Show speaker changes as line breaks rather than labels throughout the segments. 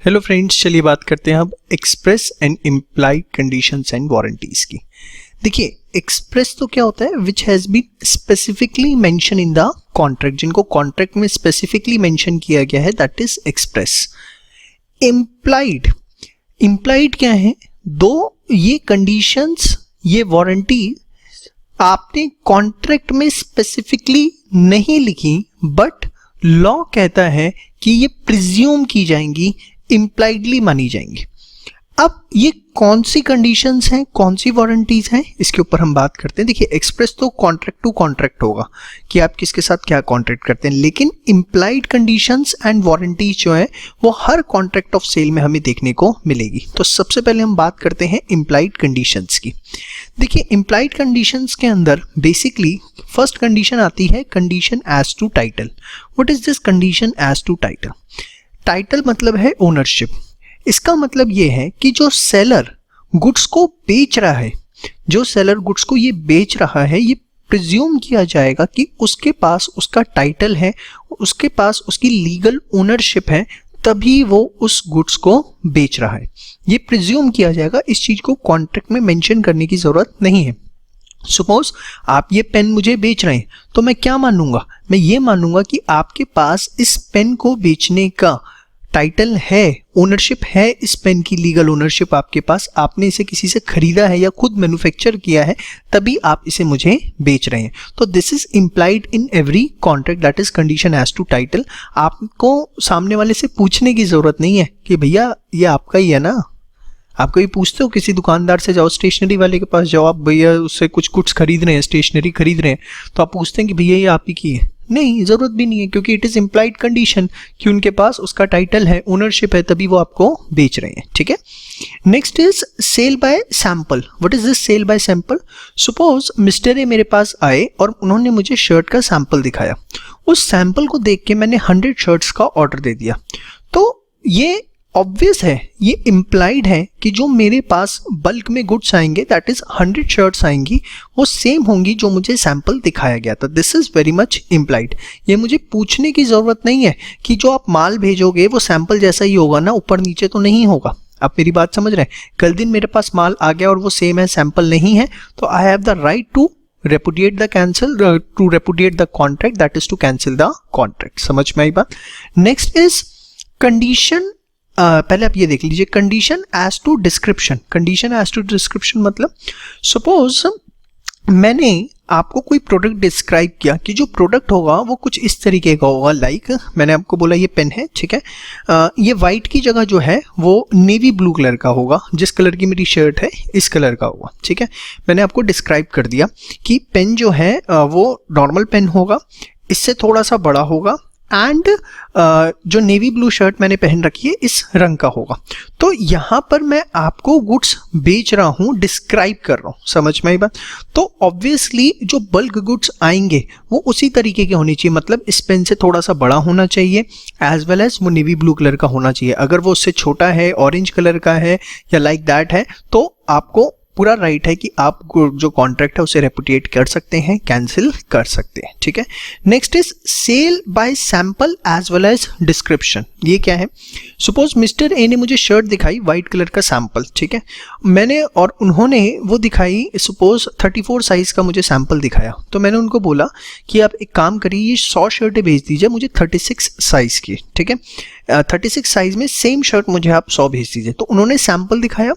Hello friends, चलिए बात करते हैं अब express and implied conditions and warranties की। देखिए, एक्सप्रेस तो क्या होता है, which has been specifically mention in the contract, जिनको कॉन्ट्रैक्ट में स्पेसिफिकली मेंशन किया गया है, that is express. Implied, implied क्या है? दो ये कंडीशंस, ये वारंटी आपने कॉन्ट्रैक्ट में स्पेसिफिकली नहीं लिखी, बट लॉ कहता है कि ये प्रिज्यूम की जाएंगी, इम्प्लाइडली मानी जाएंगी। अब ये कौन सी कंडीशंस हैं, कौन सी वारंटीज हैं, इसके ऊपर हम बात करते हैं। देखिए, एक्सप्रेस तो कॉन्ट्रैक्ट टू कॉन्ट्रैक्ट होगा कि आप किसके साथ क्या कॉन्ट्रैक्ट करते हैं, लेकिन इम्प्लाइड कंडीशंस एंड वारंटीज जो है वो हर कॉन्ट्रैक्ट ऑफ सेल में हमें देखने को मिलेगी। तो सबसे पहले हम बात करते हैं इम्प्लाइड कंडीशंस की। देखिए, इम्प्लाइड कंडीशंस के अंदर बेसिकली फर्स्ट कंडीशन आती है condition as to title. What is this condition as to title? Title मतलब है ओनरशिप। इसका मतलब ये है कि जो सेलर गुड्स को बेच रहा है, जो सेलर गुड्स को ये बेच रहा है, ये प्रिज्यूम किया जाएगा कि उसके पास उसका टाइटल है, उसके पास उसकी लीगल ओनरशिप है, तभी वो उस गुड्स को बेच रहा है। ये प्रिज्यूम किया जाएगा, इस चीज को कॉन्ट्रैक्ट में मेंशन करने की जरूरत नहीं है। सपोज आप ये पेन मुझे बेच रहे हैं, तो मैं क्या मानूंगा? मैं ये मानूंगा कि आपके पास इस पेन को बेचने का टाइटल है, ओनरशिप है, इस पेन की लीगल ओनरशिप आपके पास, आपने इसे किसी से खरीदा है या खुद मैन्युफैक्चर किया है, तभी आप इसे मुझे बेच रहे हैं। तो this is implied in every contract, that is condition as to title. आपको सामने वाले से पूछने की जरूरत नहीं है कि भैया ये आपका ही है ना। आप कभी पूछते हो किसी दुकानदार से, जाओ स्टेशनरी वाले के पास जाओ, आप भैया उससे कुछ खरीद रहे हैं, स्टेशनरी खरीद रहे हैं, तो आप पूछते हैं कि भैया ये आप ही की है? नहीं, जरूरत भी नहीं है, क्योंकि इट इज इम्प्लाइड कंडीशन कि उनके पास उसका टाइटल है, ओनरशिप है, तभी वो आपको बेच रहे हैं। ठीक है। Next is sale by sample. What is this sale by sample? Suppose mister A मेरे पास आए और उन्होंने मुझे शर्ट का सैंपल दिखाया। उस सैंपल को देख के मैंने 100 शर्ट्स का ऑर्डर दे दिया। तो ये ऑब्वियस है, ये इम्प्लाइड है कि जो मेरे पास बल्क में गुड्स आएंगे, दैट इज 100 शर्ट्स आएंगी, वो सेम होंगी जो मुझे सैंपल दिखाया गया था। This is very much implied. ये मुझे पूछने की जरूरत नहीं है कि जो आप माल भेजोगे वो सैंपल जैसा ही होगा ना, ऊपर नीचे तो नहीं होगा। आप मेरी बात समझ रहे हैं? कल दिन मेरे पास माल आ गया और वो सेम है, सैंपल नहीं है, तो I have the right to repudiate the cancel, to repudiate the contract, that is to cancel the contract। समझ में आई बात? नेक्स्ट इज कंडीशन, पहले आप ये देख लीजिए, condition as to description. Condition as to description मतलब सपोज मैंने आपको कोई प्रोडक्ट डिस्क्राइब किया कि जो प्रोडक्ट होगा वो कुछ इस तरीके का होगा। लाइक मैंने आपको बोला ये पेन है, ठीक है, ये वाइट की जगह जो है वो नेवी ब्लू कलर का होगा, जिस कलर की मेरी शर्ट है इस कलर का होगा। ठीक है, मैंने आपको डिस्क्राइब कर दिया कि पेन जो है वो नॉर्मल पेन होगा, इससे थोड़ा सा बड़ा होगा, एंड जो नेवी ब्लू शर्ट मैंने पहन रखी है इस रंग का होगा। तो यहां पर मैं आपको गुड्स बेच रहा हूं, डिस्क्राइब कर रहा हूं। समझ में आई बात? तो ऑब्वियसली जो बल्क गुड्स आएंगे वो उसी तरीके के होने चाहिए, मतलब इस पेन से थोड़ा सा बड़ा होना चाहिए, एज वेल एज वो नेवी ब्लू कलर का होना चाहिए। अगर वो उससे छोटा है, ऑरेंज कलर का है या लाइक दैट है, तो आपको पूरा राइट है कि आप जो कॉन्ट्रैक्ट है उसे रेपुडिएट कर सकते हैं, कैंसिल कर सकते हैं। ठीक है। Next is sale by sample as well as description. ये क्या है? सपोज मिस्टर ए ने मुझे शर्ट दिखाई व्हाइट कलर का सैंपल, ठीक है, मैंने और उन्होंने वो दिखाई, सपोज 34 साइज का मुझे सैंपल दिखाया। तो मैंने उनको बोला कि आप एक काम करिए, ये 100 शर्टें भेज दीजिए मुझे 36 साइज की। ठीक है, 36 साइज में सेम शर्ट मुझे आप 100 भेज दीजिए। तो उन्होंने सैंपल दिखाया,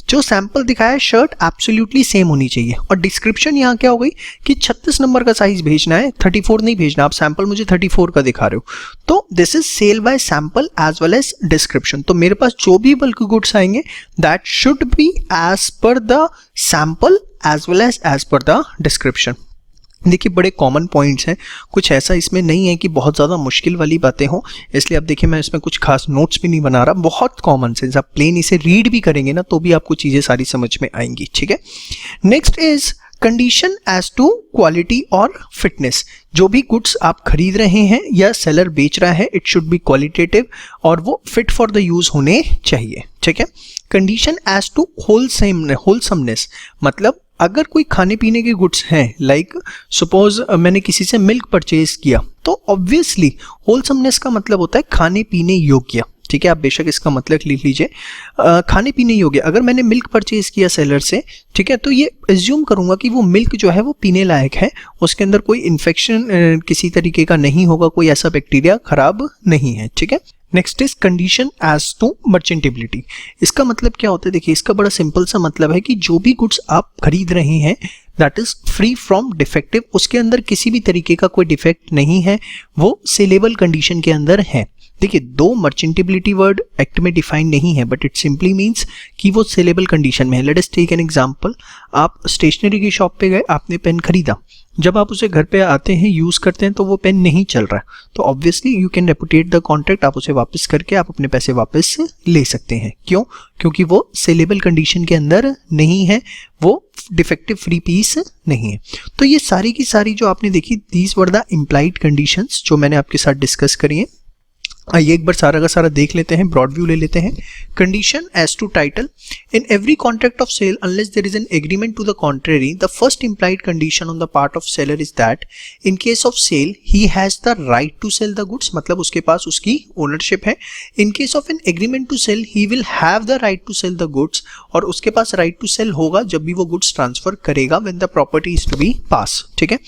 जो सैंपल दिखाया शर्ट एब्सोल्युटली सेम होनी चाहिए, और डिस्क्रिप्शन यहाँ क्या हो गई कि 36 नंबर का साइज भेजना है, 34 नहीं भेजना। आप सैंपल मुझे 34 का दिखा रहे हो, तो this is sale by sample as well as description. तो मेरे पास जो भी बल्क गुड्स आएंगे that should be as per the sample as well as per the description. देखिए, बड़े कॉमन पॉइंट्स हैं, कुछ ऐसा इसमें नहीं है कि बहुत ज़्यादा मुश्किल वाली बातें हों, इसलिए अब देखिए मैं इसमें कुछ खास नोट्स भी नहीं बना रहा, बहुत कॉमन सेंस। आप प्लेन इसे रीड भी करेंगे ना तो भी आपको चीज़ें सारी समझ में आएंगी। ठीक है। Next is condition as to quality और फिटनेस। जो भी गुड्स आप खरीद रहे हैं या सेलर बेच रहा है, इट शुड बी क्वालिटेटिव और वो फिट फॉर द यूज होने चाहिए। ठीक है। कंडीशन एज टू होलसमनेस मतलब अगर कोई खाने पीने के गुड्स हैं, लाइक सपोज मैंने किसी से मिल्क परचेज किया, तो ऑब्वियसली होलसमनेस का मतलब होता है खाने पीने योग्य। ठीक है, आप बेशक इसका मतलब लिख लीजिए, खाने पीने योग्य। अगर मैंने मिल्क परचेज किया सेलर से, ठीक है, तो ये एज्यूम करूंगा कि वो मिल्क जो है वो पीने लायक है, उसके अंदर कोई इन्फेक्शन किसी तरीके का नहीं होगा, कोई ऐसा बैक्टीरिया खराब नहीं है, ठीक है। Next is condition as to merchantability. इसका मतलब क्या होता है, देखिए इसका बड़ा सिंपल सा मतलब है कि जो भी गुड्स आप खरीद रहे हैं that is free from defective, उसके अंदर किसी भी तरीके का कोई डिफेक्ट नहीं है, वो सेलेबल कंडीशन के अंदर है। देखिए दो मर्चेंटेबिलिटी वर्ड एक्ट में डिफाइन नहीं है, बट इट सिंपली मीन्स कि वो सेलेबल कंडीशन में है। Let us take an example, आप स्टेशनरी की शॉप पे गए, आपने पेन खरीदा, जब आप उसे घर पे आते हैं यूज करते हैं तो वो पेन नहीं चल रहा है, तो obviously you can repudiate the contract, आप उसे वापस करके आप अपने पैसे वापस ले सकते हैं। क्यों? क्योंकि वो सेलेबल कंडीशन के अंदर नहीं है, वो डिफेक्टिव फ्री पीस नहीं है। तो ये सारी की सारी जो आपने देखी, these were the implied conditions जो मैंने आपके साथ डिस्कस करी है। आइए एक बार सारा का सारा देख लेते हैं, ब्रॉड व्यू ले लेते हैं। Condition as to title, in every contract of sale unless there is an agreement to the contrary, the फर्स्ट implied condition on the part of seller is that in case of sale he has the right to sell the goods, मतलब उसके पास उसकी ownership है। In case of an agreement to sell he will have the right to sell the goods, और उसके पास right to cell होगा जब भी वो गुड्स ट्रांसफर करेगा, when the property is to be pass, ठीक है।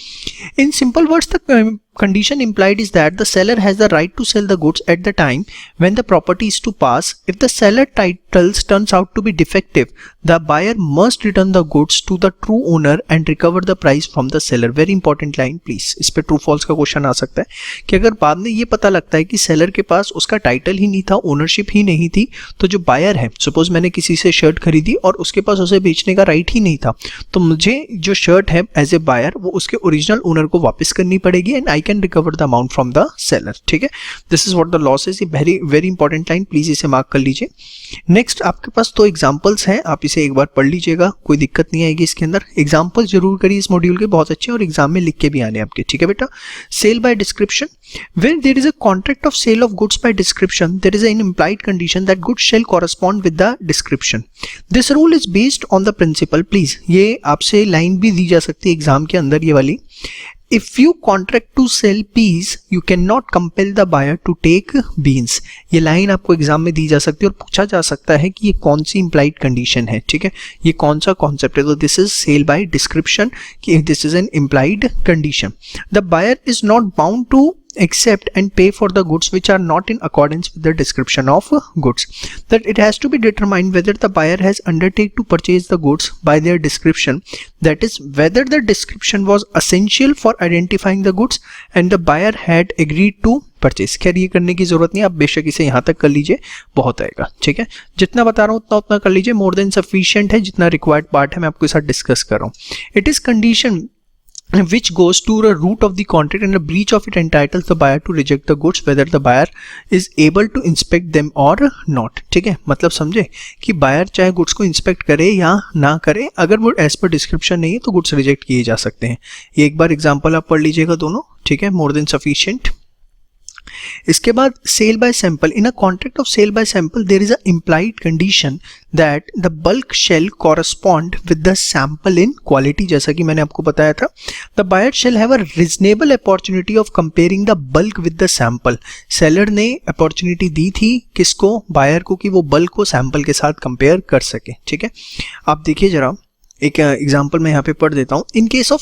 In simple words the condition implied is that the seller has the right to sell the goods at the time when the property is to pass. If the seller titles turns out to be defective, the buyer must return the goods to the true owner and recover the price from the seller. Very important line please. इस पे true false का question आ सकता है कि अगर बाद में ये पता लगता है कि सेलर के पास उसका टाइटल ही नहीं था, ओनरशिप ही नहीं थी, तो जो बायर है, सपोज मैंने किसी से शर्ट खरीदी और उसके पास उसे बेचने का राइट ही नहीं था, तो मुझे जो शर्ट है एज ए बायर वो उसके ओरिजिनल ओनर को वापस करनी पड़ेगी and can recover the amount from the seller, ठीक है। This is what the loss is. Very very important line, please इसे मार्क कर लीजिए। नेक्स्ट आपके पास दो एग्जांपल्स हैं, आप इसे एक बार पढ़ लीजिएगा, कोई दिक्कत नहीं आएगी इसके अंदर। एग्जांपल जरूर करिए इस मॉड्यूल के, बहुत अच्छे, और एग्जाम में लिख के भी आने आपके, ठीक है बेटा। Sale by description, when there is a contract of sale of goods by description, there is an implied condition that goods shall correspond with the description. This rule is based on the principle, please ये आपसे line भी दी जा सकती है exam के अंदर, ये वाली, if you contract to sell peas you cannot compel the buyer to take beans। ये लाइन आपको एग्जाम में दी जा सकती है और पूछा जा सकता है कि ये कौन सी implied condition है, ठीक है, ये कौन सा कॉन्सेप्ट है। तो this is sale by description, कि this is an implied condition। The buyer is not bound to accept and pay for the goods which are not in accordance with the description of goods, that it has to be determined whether the buyer has undertaken to purchase the goods by their description, that is whether the description was essential for identifying the goods and the buyer had agreed to purchase। खैर ये करने की जरूरत नहीं, आप बेशक इसे यहाँ तक कर लीजिए, बहुत आएगा, ठीक है। जितना बता रहा हूँ उतना उतना कर लीजिए, मोर देन सफिशिएंट है, जितना रिक्वायर्ड पार्ट है मैं आपके साथ डिस्कस कर रहा हूँ। It is condition which goes to the root of the contract and a breach of it entitles the buyer to reject the goods whether the buyer is able to inspect them or not, ठीक है। मतलब समझे कि buyer चाहे goods को inspect करे या ना करे, अगर वो एज पर डिस्क्रिप्शन नहीं है तो गुड्स रिजेक्ट किए जा सकते हैं। ये एक बार एग्जांपल आप पढ़ लीजिएगा दोनों, ठीक है, मोर देन सफिशिएंट। इसके बाद sale by sample, in a contract of sale by sample there is a implied condition that the bulk shall correspond with the sample in quality, जैसा कि मैंने आपको बताया था। The buyer shall have a reasonable opportunity of comparing the bulk with the sample. Seller ने opportunity दी थी किसको, बायर को, कि वो बल्क को सैंपल के साथ कंपेयर कर सके, ठीक है। आप देखिए जरा, एक एग्जाम्पल मैं यहाँ पे पढ़ देता हूँ। In case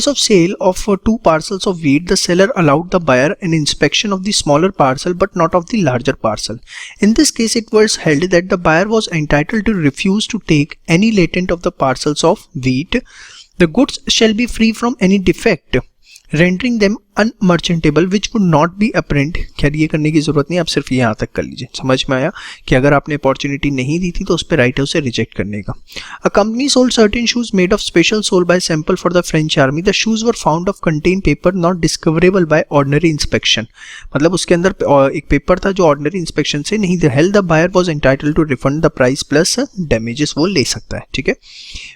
of sale of 2 parcels of wheat, the seller allowed the buyer an inspection of the smaller parcel but not of the larger parcel. In this case, it was held that the buyer was entitled to refuse to take any latent of the parcels of wheat. The goods shall be free from any defect, rendering them unmerchantable which would not be apparent। खैर ये करने की जरूरत नहीं, आप सिर्फ यहाँ तक कर लीजिए। समझ में आया कि अगर आपने अपॉर्चुनिटी नहीं दी थी तो उस पर राइट है उसे रिजेक्ट करने का। A company sold certain shoes made of special sole by sample for the French army. The shoes were found of contain paper not discoverable by ordinary inspection। मतलब उसके अंदर एक पेपर था जो ऑर्डिनरी इंस्पेक्शन से नहीं था। Held the buyer was entitled to refund the price plus damages, वो ले सकता है, ठीक है।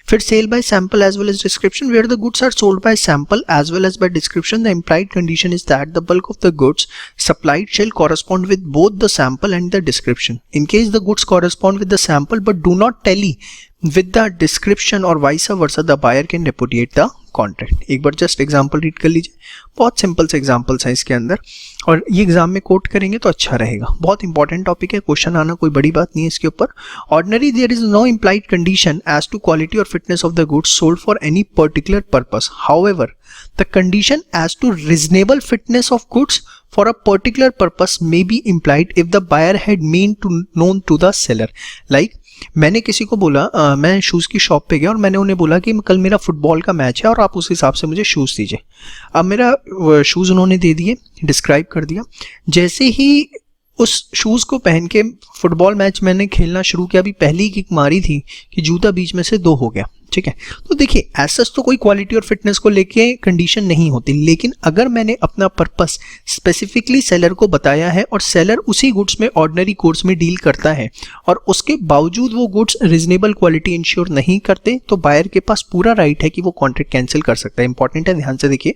फिर sale by sample as well as description, where the goods are sold by sample as well as by description, the implied condition is that the bulk of the goods supplied shall correspond with both the sample and the description. In case the goods correspond with the sample but do not tally with the description or vice versa, the buyer can repudiate the contract. एक बार just example read कर लीजिए, बहुत simple से examples हैं इसके अंदर और ये एग्जाम में कोट करेंगे तो अच्छा रहेगा। बहुत इंपॉर्टेंट टॉपिक है, क्वेश्चन आना कोई बड़ी बात नहीं है इसके ऊपर। Ordinary there is no implied condition as to quality और fitness of the goods sold for any particular purpose, however the condition as to reasonable fitness of goods for a particular purpose may be implied if the buyer had made known to the seller. Like मैंने किसी को बोला मैं shoes की shop पे गया और मैंने उन्हें बोला कि कल मेरा फुटबॉल का मैच है और आप उस हिसाब से मुझे शूज़ दीजिए। अब मेरा शूज़ उन्होंने दे दिए, डिस्क्राइब कर दिया। जैसे ही उस शूज़ को पहन के फुटबॉल मैच मैंने खेलना शुरू किया, अभी पहली किक मारी थी कि जूता बीच में से 2 हो गया, ठीक है। तो देखिए ऐसा तो कोई क्वालिटी और फिटनेस को लेके कंडीशन नहीं होती, लेकिन अगर मैंने अपना पर्पस स्पेसिफिकली सेलर को बताया है और सेलर उसी गुड्स में ऑर्डिनरी कोर्स में डील करता है और उसके बावजूद वो गुड्स रीजनेबल क्वालिटी इंश्योर नहीं करते, तो बायर के पास पूरा राइट है कि वो कॉन्ट्रैक्ट कैंसिल कर सकता है। इंपॉर्टेंट है, ध्यान से देखिए।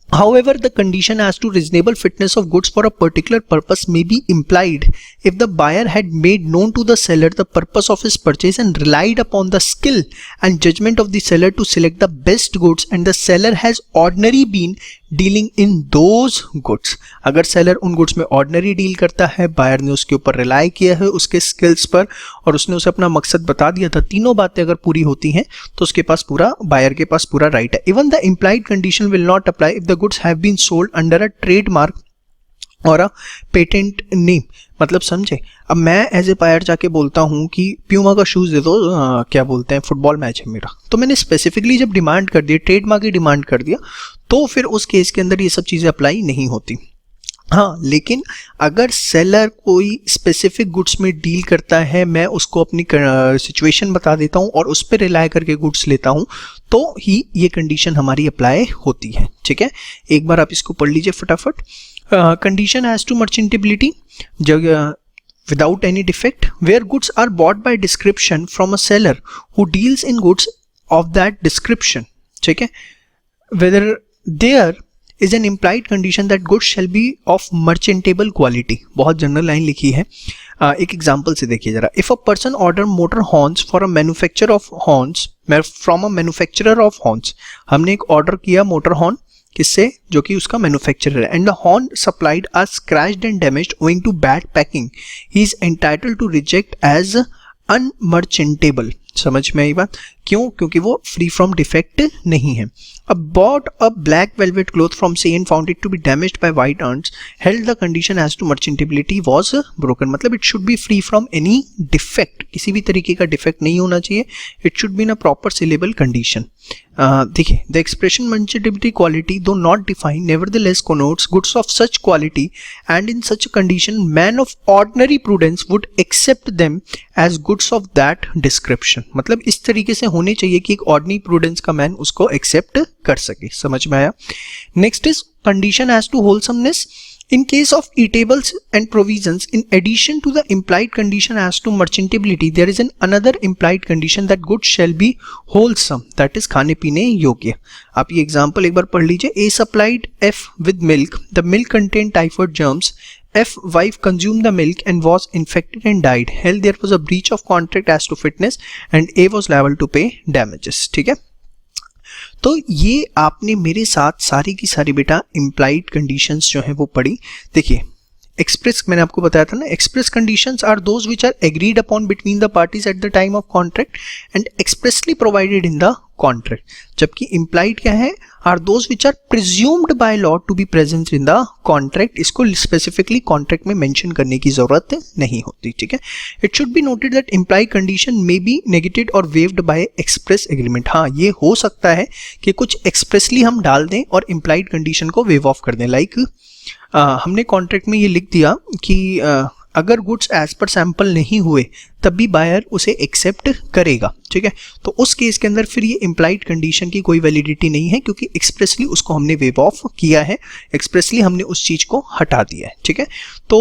However, the condition as to reasonable fitness of goods for a particular purpose may be implied if the buyer had made known to the seller the purpose of his purchase and relied upon the skill and judgment of the seller to select the best goods, and the seller has ordinarily been dealing in those goods. अगर seller उन goods में ordinary deal करता है, buyer ने उसके ऊपर rely किया है उसके स्किल्स पर और उसने उसे अपना मकसद बता दिया था, तीनों बातें अगर पूरी होती हैं तो उसके पास पूरा, बायर के पास पूरा राइट है। Even the implied condition will not apply if the goods have been sold under a trademark और अ पेटेंट नेम। मतलब समझे, अब मैं एज ए बायर जाके बोलता हूँ कि प्यूमा का शूज़ दे दो, क्या बोलते हैं, फुटबॉल मैच है मेरा, तो मैंने स्पेसिफिकली जब डिमांड कर दिया, ट्रेडमार्क की डिमांड कर दिया, तो फिर उस केस के अंदर ये सब चीज़ें अप्लाई नहीं होती। हाँ, लेकिन अगर सेलर कोई स्पेसिफिक गुड्स में डील करता है, मैं उसको अपनी सिचुएशन बता देता हूँ और उस पर रिलाई करके गुड्स लेता हूँ, तो ही ये कंडीशन हमारी अप्लाई होती है, ठीक है। एक बार आप इसको पढ़ लीजिए फटाफट। Condition as to merchantability without any defect where goods are bought by description from a seller who deals in goods of that description, ठीक है। whether there is an implied condition that goods shall be of merchantable quality, बहुत general line लिखी है। एक example से देखिए जरा। If a person order motor horns for a manufacture of horns from a manufacturer of horns, हमने एक order किया मोटर हॉर्न किससे, जो कि उसका मैन्युफैक्चरर है, and the horn supplied are scratched and damaged owing to bad packing, he is entitled to reject as unmerchantable. समझ में आई बात? क्यों? क्योंकि वो फ्री फ्रॉम डिफेक्ट नहीं है। अब bought a black velvet cloth from C and found it to be damaged by white ants, held the condition as to merchantability was broken. मतलब it should be free from any defect, किसी भी तरीके का defect नहीं होना चाहिए। It should be in a proper saleable condition. देखिए, the expression merchantability quality though not define nevertheless connotes goods of such quality, and in such a condition man of ordinary prudence would accept them as goods of that description। मतलब इस तरीके से होने चाहिए कि एक ordinary prudence का man उसको एक्सेप्ट कर सके। समझ में आया? Next is condition as to wholesomeness. In case of eatables and provisions, in addition to the implied condition as to merchantability, there is another implied condition that goods shall be wholesome, that is खाने पीने योग्य। आप ये example एक बार पढ़ लीजिए। A supplied F with milk, the milk contained typhoid germs, F wife consumed the milk and was infected and died, hell there was a breach of contract as to fitness and A was liable to pay damages। ठीक है, तो ये आपने मेरे साथ सारी की सारी बेटा इम्प्लाइड कंडीशंस जो है वो पढ़ी। देखिए, एक्सप्रेस, मैंने आपको बताया था ना, express conditions are those which are agreed upon between the parties at the time of contract and expressly provided in the contract. जबकि इम्प्लाइड क्या है, are those which are presumed by law to be present in the contract. इसको specifically contract में mention करने की जरूरत नहीं होती, ठीक है। It should be noted that implied condition may be negated और वेव्ड बाय एक्सप्रेस एग्रीमेंट। हाँ, ये हो सकता है कि कुछ एक्सप्रेसली हम डाल दें और इम्प्लाइड कंडीशन को वेव ऑफ कर दें। लाइक हमने कॉन्ट्रैक्ट में ये लिख दिया कि अगर गुड्स एज पर सैंपल नहीं हुए तब भी बायर उसे एक्सेप्ट करेगा, ठीक है। तो उस केस के अंदर फिर ये इम्प्लाइड कंडीशन की कोई वैलिडिटी नहीं है, क्योंकि एक्सप्रेसली उसको हमने वेव ऑफ किया है, एक्सप्रेसली हमने उस चीज़ को हटा दिया है, ठीक है। तो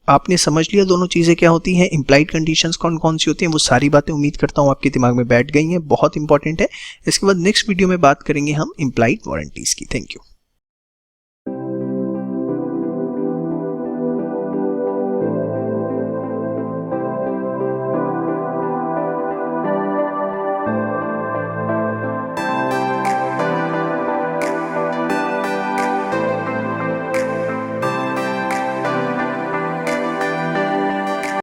आपने समझ लिया दोनों चीज़ें क्या होती हैं, इम्प्लाइड कंडीशंस कौन कौन सी होती हैं, वो सारी बातें उम्मीद करता हूँ आपके दिमाग में बैठ गई हैं, बहुत इंपॉर्टेंट है। इसके बाद नेक्स्ट वीडियो में बात करेंगे हम इम्प्लाइड वारंटीज़ की। Thank you.